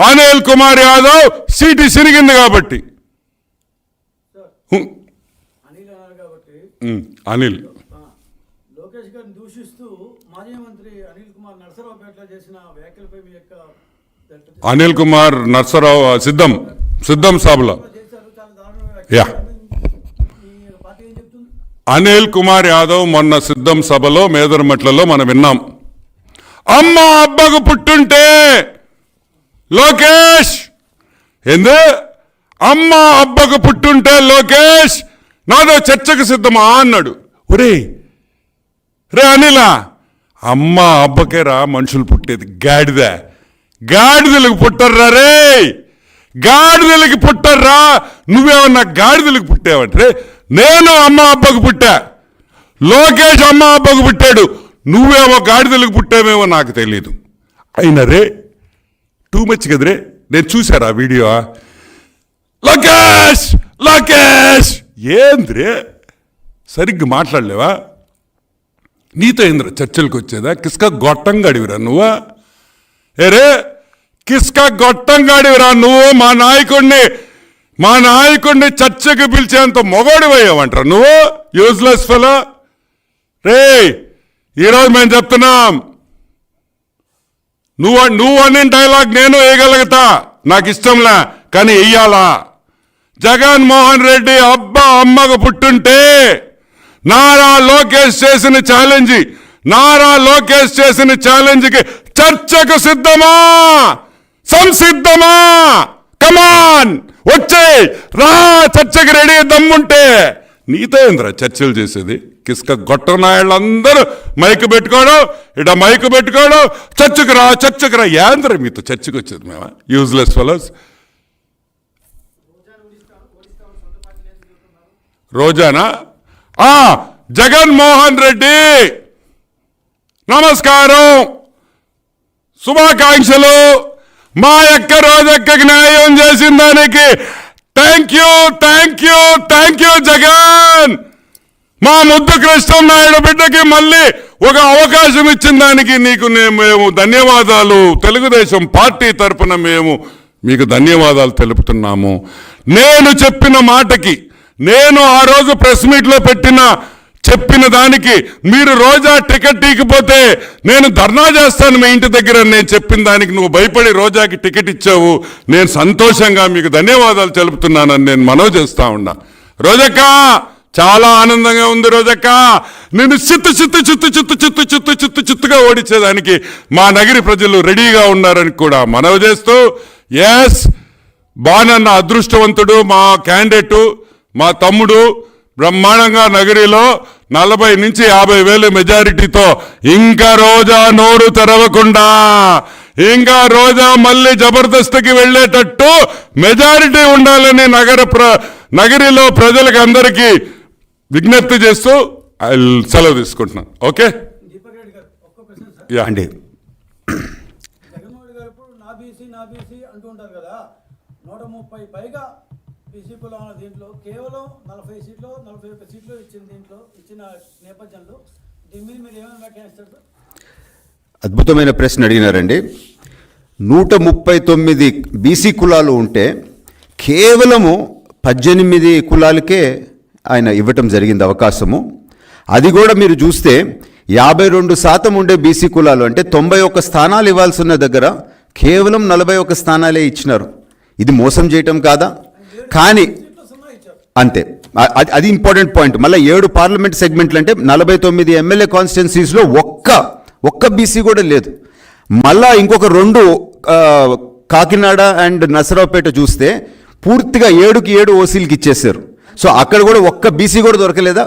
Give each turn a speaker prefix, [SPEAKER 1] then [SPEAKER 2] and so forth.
[SPEAKER 1] Anil Kumar Yadav seat సిరిగింది కాబట్టి. అనిల్
[SPEAKER 2] లోకేష్ గారిని దూషిస్తూ మాజీ మంత్రి అనిల్ కుమార్ నర్సరావుపేటలో చేసిన వ్యాఖ్యలపై మీ యొక్క
[SPEAKER 1] అనిల్ కుమార్ నర్సరావు సిద్ధం సభలో అనిల్ కుమార్ యాదవ్ మొన్న సిద్ధం సభలో మేదరమెట్లలో మనం విన్నాం. అమ్మ అబ్బకు పుట్టుంటే లోకేష్ అమ్మ అబ్బకు పుట్టుంటే లోకేష్ నాదో చర్చకు సిద్ధమా అన్నాడు. ఒరే అనిలా, అమ్మ అబ్బకే రా మనుషులు పుట్టేది, గాడిదలకు పుట్టర్రా రే, గాడిదలకి పుట్టర్రా. నువ్వేమన్నా గాడిదలకు పుట్టావంటే నేను అమ్మ అబ్బకు పుట్టా, లోకేష్ అమ్మ అబ్బకు పుట్టాడు, నువ్వేమో గాడిదలకు పుట్టావేమో నాకు తెలియదు. అయినా రే టూ మచ్ కదరే. నేను చూశారా వీడియో? లోకేష్ ఏంద్రే సరిగ్గా మాట్లాడలేవా? నీతో ఏంద్ర చర్చలకు వచ్చేదా? కిస్కా గొట్టంగా అడివిరా నువ్వా? ఏరే కిస్కా గొట్టంగా అడివిరా నువ్వు? మా నాయకుడిని చర్చకు పిలిచేంత మొగోడివయ్యావంటారా నువ్వు? Useless fellow. రే ఈరోజు మేము చెప్తున్నాం, నువ్వు అనే డైలాగ్ నేను వేయగలుగుతా, నాకు ఇష్టంలే, కానీ వెయ్యాలా? జగన్మోహన్ రెడ్డి అబ్బా అమ్మకు పుట్టుంటే నారా లోకేష్ చేసిన ఛాలెంజ్కి చర్చకు సిద్ధమా, సంసిద్ధమా? కమాన్ వచ్చే రా, చర్చకి రెడీ దమ్ముంటే. నీతో ఏంద్రా చర్చలు చేసేది? కిస్క గొట్టనాయాళ్ళందరూ మైకు పెట్టుకోవడం, చర్చకు రా ఏంద్ర మీతో చర్చకు వచ్చేది మేమా? Useless fellows. రోజానా? జగన్మోహన్ రెడ్డి నమస్కారం, శుభాకాంక్షలు. మా యొక్క రోజక్కకి న్యాయం చేసిన దానికి థ్యాంక్ యూ జగన్. మా ముద్దు కృష్ణనాయుడు బిడ్డకి మళ్ళీ ఒక అవకాశం ఇచ్చిన దానికి నీకు మేము ధన్యవాదాలు, తెలుగుదేశం పార్టీ తరఫున మేము మీకు ధన్యవాదాలు తెలుపుతున్నాము. నేను చెప్పిన మాటకి, నేను ఆ రోజు ప్రెస్ మీట్లో చెప్పిన దానికి మీరు రోజా టికెట్ ఇకపోతే నేను ధర్నా చేస్తాను మీ ఇంటి దగ్గర నేను చెప్పిన దానికి నువ్వు భయపడి రోజాకి టికెట్ ఇచ్చావు. నేను సంతోషంగా మీకు ధన్యవాదాలు తెలుపుతున్నానని నేను మనవి చేస్తా ఉన్నా. రోజక్క చాలా ఆనందంగా ఉంది. రోజక్క నేను చిత్తుగా ఓడించేదానికి మా నగరి ప్రజలు రెడీగా ఉన్నారని కూడా మనవి చేస్తూ, ఎస్ బానన్న అదృష్టవంతుడు, మా క్యాండిడేటు, మా తమ్ముడు బ్రహ్మాండంగా నగరిలో 40 నుంచి 50 వేల మెజారిటీతో ఇంకా రోజా నోరు తెరవకుండా, ఇంకా రోజా మళ్ళీ జబర్దస్త్కి వెళ్ళేటట్టు మెజారిటీ ఉండాలని నగరిలో ప్రజలకు అందరికీ విజ్ఞప్తి చేస్తూ సెలవు తీసుకుంటున్నాను. ఓకే అండి.
[SPEAKER 2] జగన్మోహన్ గారు ఇప్పుడు నా బీసీ అంటుంటారు కదా, 130 పైగా బీసీ కులాల దీంట్లో కేవలం 40 సీట్లు 41 సీట్లు ఇచ్చిన నేపథ్యంలో దీని మీద మీరు ఏమైనా వ్యాఖ్యానిస్తారు సార్?
[SPEAKER 3] అద్భుతమైన ప్రశ్న అడిగినారండి. 139 బీసీ కులాలు ఉంటే కేవలము 18 కులాలకే ఆయన ఇవ్వటం జరిగింది అవకాశము. అది కూడా మీరు చూస్తే 52% ఉండే బీసీ కులాలు అంటే 91 స్థానాలు ఇవ్వాల్సిన దగ్గర కేవలం 41 స్థానాలే ఇచ్చినారు. ఇది మోసం చేయటం కాదా? కానీ అంతే, అది ఇంపార్టెంట్ పాయింట్. మళ్ళీ 7 పార్లమెంట్ సెగ్మెంట్లు అంటే 49 ఎమ్మెల్యే కాన్స్టిట్యున్సీస్లో ఒక్క బీసీ కూడా లేదు. మళ్ళా ఇంకొక 2 కాకినాడ అండ్ నసరావుపేట చూస్తే పూర్తిగా 7కి 7 ఓసీలకి ఇచ్చేసారు. సో అక్కడ కూడా ఒక్క బీసీ కూడా దొరకలేదా?